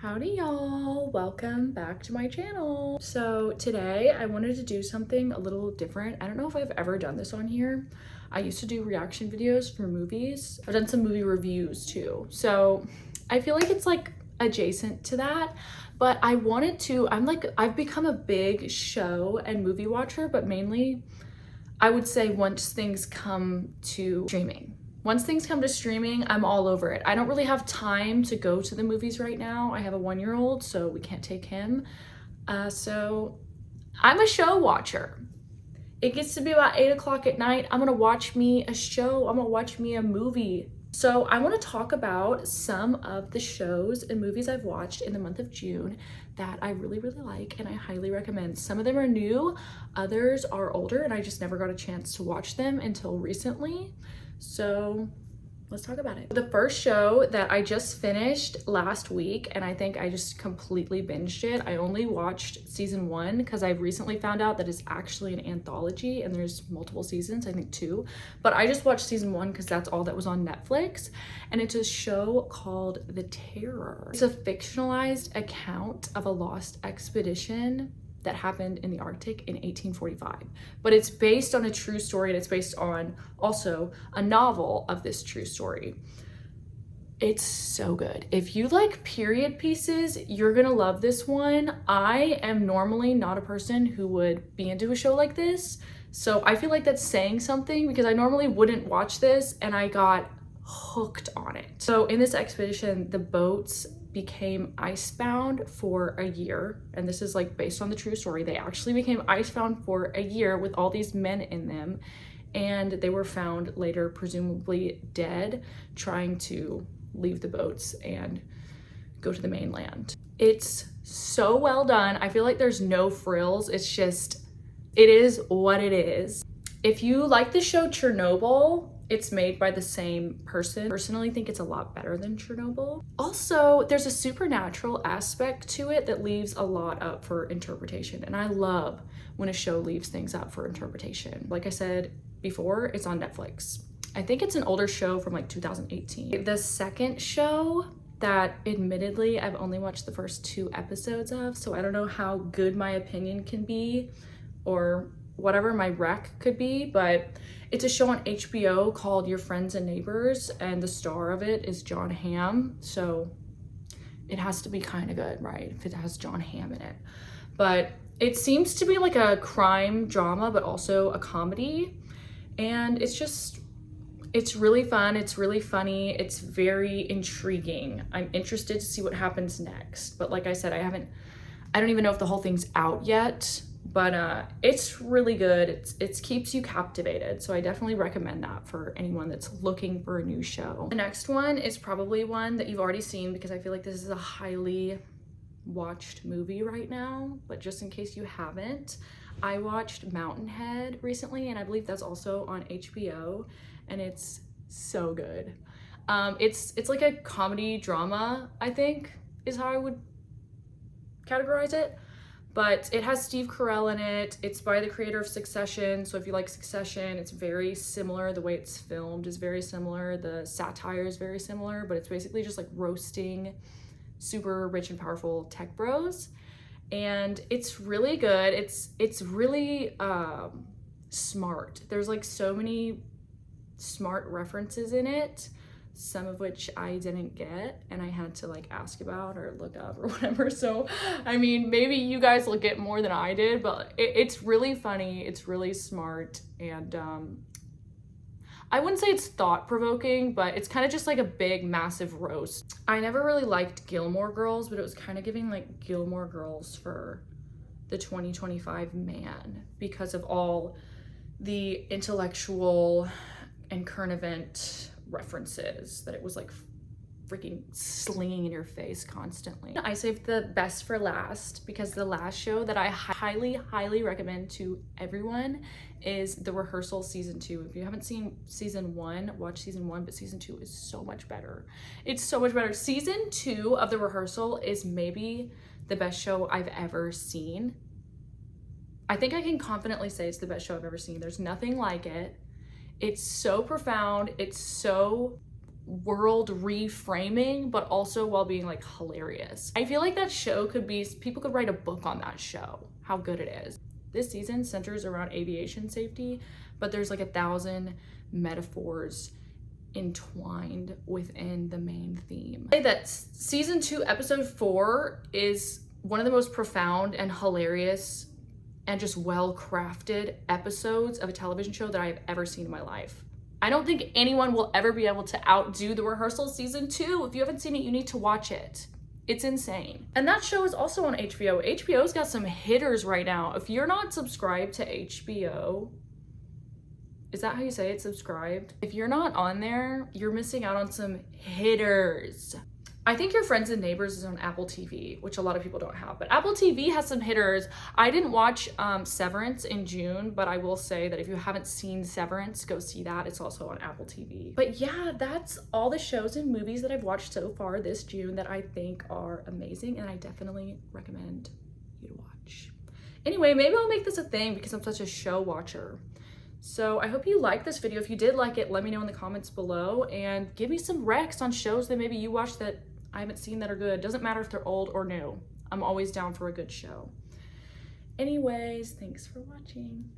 Howdy y'all, welcome back to my channel. So today I wanted to do something a little different. I don't know if I've ever done this on here. I used to do reaction videos for movies. I've done some movie reviews too. So I feel like it's like adjacent to that, but I wanted to, I've become a big show and movie watcher, but mainly I would say once things come to streaming. Once things come to streaming, I'm all over it. I don't really have time to go to the movies right now. I have a 1-year-old, so we can't take him. So I'm a show watcher. It gets to be about 8 o'clock at night. I'm gonna watch me a show. I'm gonna watch me a movie. So I wanna talk about some of the shows and movies I've watched in the month of June that I really, really like and I highly recommend. Some of them are new, others are older, and I just never got a chance to watch them until recently. So let's talk about it. The first show that I just finished last week, and I think I just completely binged it. I only watched season 1 because I've recently found out that it's actually an anthology and there's multiple seasons, I think 2. But I just watched season 1 because that's all that was on Netflix. And it's a show called The Terror. It's a fictionalized account of a lost expedition that happened in the Arctic in 1845. But it's based on a true story, and it's based on also a novel of this true story. It's so good. If you like period pieces, you're gonna love this one. I am normally not a person who would be into a show like this, so I feel like that's saying something because I normally wouldn't watch this, and I got hooked on it. So in this expedition, the boats became icebound for a year, and this is like based on the true story. They actually became icebound for a year with all these men in them, and they were found later presumably dead trying to leave the boats and go to the mainland. It's so well done. I feel like there's no frills. It's just, it is what it is. If you like the show Chernobyl, it's made by the same person. Personally, think it's a lot better than Chernobyl. Also, there's a supernatural aspect to it that leaves a lot up for interpretation. And I love when a show leaves things up for interpretation. Like I said before, it's on Netflix. I think it's an older show from like 2018. The second show that admittedly I've only watched the first 2 episodes of, so I don't know how good my opinion can be or whatever my rec could be, but it's a show on HBO called Your Friends and Neighbors, and the star of it is John Hamm, so it has to be kind of good, right, if it has John Hamm in it. But it seems to be like a crime drama, but also a comedy, and it's really fun, it's really funny, it's very intriguing. I'm interested to see what happens next, but like I said, I don't even know if the whole thing's out yet, but it's really good. It keeps you captivated, so I definitely recommend that for anyone that's looking for a new show. The next one is probably one that you've already seen because I feel like this is a highly watched movie right now, but just in case you haven't, I watched Mountainhead recently, and I believe that's also on HBO, and it's so good. It's like a comedy drama, I think is how I would categorize it. But it has Steve Carell in it. It's by the creator of Succession. So if you like Succession, it's very similar. The way it's filmed is very similar. The satire is very similar, but it's basically just like roasting super rich and powerful tech bros. And it's really good. It's really smart. There's like so many smart references in it, some of which I didn't get and I had to like ask about or look up or whatever. So I mean, maybe you guys will get more than I did, but it's really funny, it's really smart, and I wouldn't say it's thought-provoking, but it's kind of just like a big massive roast. I never really liked Gilmore Girls, but it was kind of giving like Gilmore Girls for the 2025 man because of all the intellectual and current event references that it was like freaking slinging in your face constantly. I saved the best for last because the last show that I highly recommend to everyone is The Rehearsal season 2. If you haven't seen season 1, watch season 1, but season 2 is so much better. It's so much better. Season 2 of The Rehearsal is maybe the best show I've ever seen. I think I can confidently say it's the best show I've ever seen. There's nothing like it. It's so profound, it's so world reframing, but also while being like hilarious. I feel like that show could be, people could write a book on that show, how good it is. This season centers around aviation safety, but there's like 1,000 metaphors entwined within the main theme. I'd say that season 2, episode 4 is one of the most profound and hilarious and just well-crafted episodes of a television show that I've ever seen in my life. I don't think anyone will ever be able to outdo The Rehearsal season 2. If you haven't seen it, you need to watch it. It's insane. And that show is also on HBO. HBO's got some hitters right now. If you're not subscribed to HBO, is that how you say it? Subscribed? If you're not on there, you're missing out on some hitters. I think Your Friends and Neighbors is on Apple TV, which a lot of people don't have, but Apple TV has some hitters. I didn't watch Severance in June, but I will say that if you haven't seen Severance, go see that. It's also on Apple TV. But yeah, that's all the shows and movies that I've watched so far this June that I think are amazing, and I definitely recommend you to watch. Anyway, maybe I'll make this a thing because I'm such a show watcher. So I hope you liked this video. If you did like it, let me know in the comments below and give me some recs on shows that maybe you watched that I haven't seen that are good. Doesn't matter if they're old or new. I'm always down for a good show. Anyways, thanks for watching.